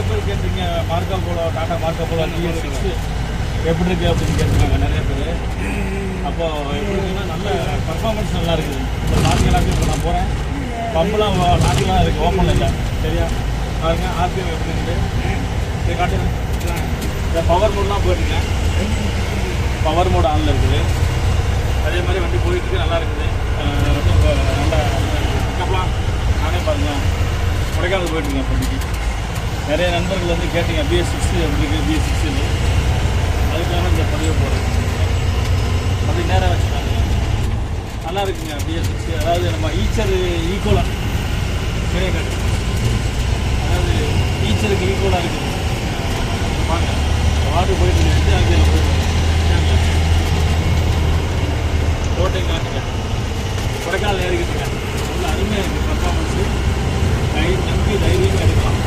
நிறைய பேர் கேட்டிருக்கீங்க Marco polo Tata Marco polo GS6 எப்படி இருக்குது அப்படின்னு கேட்டிருக்காங்க நிறைய பேர். அப்போது எப்படி இருக்குன்னா நல்ல பர்ஃபார்மன்ஸ் நல்லா இருக்குது. இப்போ நாட்டிலாம் இப்போ நான் போகிறேன், பம்பெலாம் நாட்டிலாம் இருக்குது, ஓப்பனில் இல்லை. சரியா பாருங்க ஆர்பிஎம் எப்படி இருக்குது இதை காட்டுங்க. இந்த பவர் மோட்லாம் போயிட்டுருக்கேன், பவர் மோட் ஆனில் இருக்குது. அதே மாதிரி வண்டி போயிட்டுருக்கு, நல்லா இருக்குது. ரொம்ப நல்லா பிக்கப்லாம் நானே பாருங்கள் கொடைக்கானல் போயிட்டுருக்கேன். இப்போதைக்கு நிறைய நண்பர்கள் வந்து கேட்டீங்க BS6 எப்படி இருக்குது BS6 அதுக்காக இந்த பதிவு போடுறேன். அப்படி நேராக வச்சுக்காங்க, நல்லா இருக்குங்க BS6. அதாவது நம்ம ஈச்சர் ஈக்குவலாக நிறைய காட்டு, அதாவது ஈச்சருக்கு ஈக்குவலாக இருக்குது. பாருங்க வாட்டு போயிட்டு இருக்கு, அங்கே போயிட்டு ரோட்டையும் காட்டுங்க. கொடைக்கானல் ஏறிக்கிட்டுங்க, நல்ல அருமையாக இருக்குது பர்ஃபார்மன்ஸு. நம்பி தைரியமாக எடுக்கலாம்.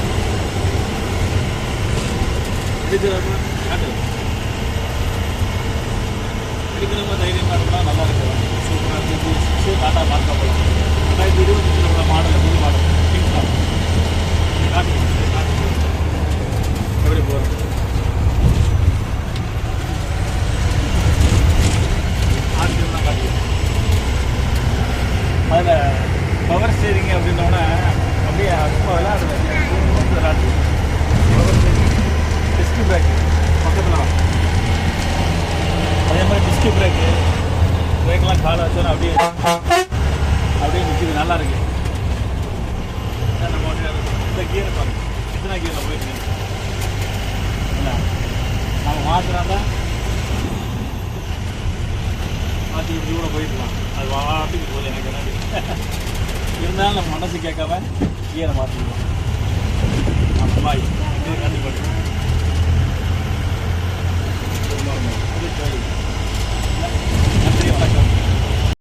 எடுக்கிறப்ப காட்டு எடுக்கிறப்ப தைரியமாக இருக்கலாம், நல்லா இருக்கலாம். சூப்பராக இருக்குது BS6 Tata Marco polo 2025 model, புது மாடல் கிங்ஸ்லாம் காட்டு காட்டு எப்படி போகிறோம். ஆர்டிஎம்லாம் காட்டு. அதில் பவர் ஸ்டேரிங் அப்படின்னோடனே அப்படியே ரொம்ப விளையாடுது, விளையாடுது. பவர் ஸ்டேரிங், டிஸ்க் பிரேக்கு பக்கத்தில், அதே மாதிரி டிஸ்க் பிரேக்கு பிரேக்கெலாம் காலை வச்சோன்னா அப்படியே நிற்கிது, நல்லா இருக்கு. நம்ம இந்த கியர் பாருங்க, எத்தனை கியரில் போயிட்டு இல்லை நம்ம மாற்றினா மாற்றி இப்படி கூட போயிடலாம். அது வாட்டுக்கு போகுது, எனக்கு என்ன இருந்தாலும் நம்ம மனசு கேட்காம கியரை மாற்றிக்கலாம். நம்ம பாய் கண்டிப்பாக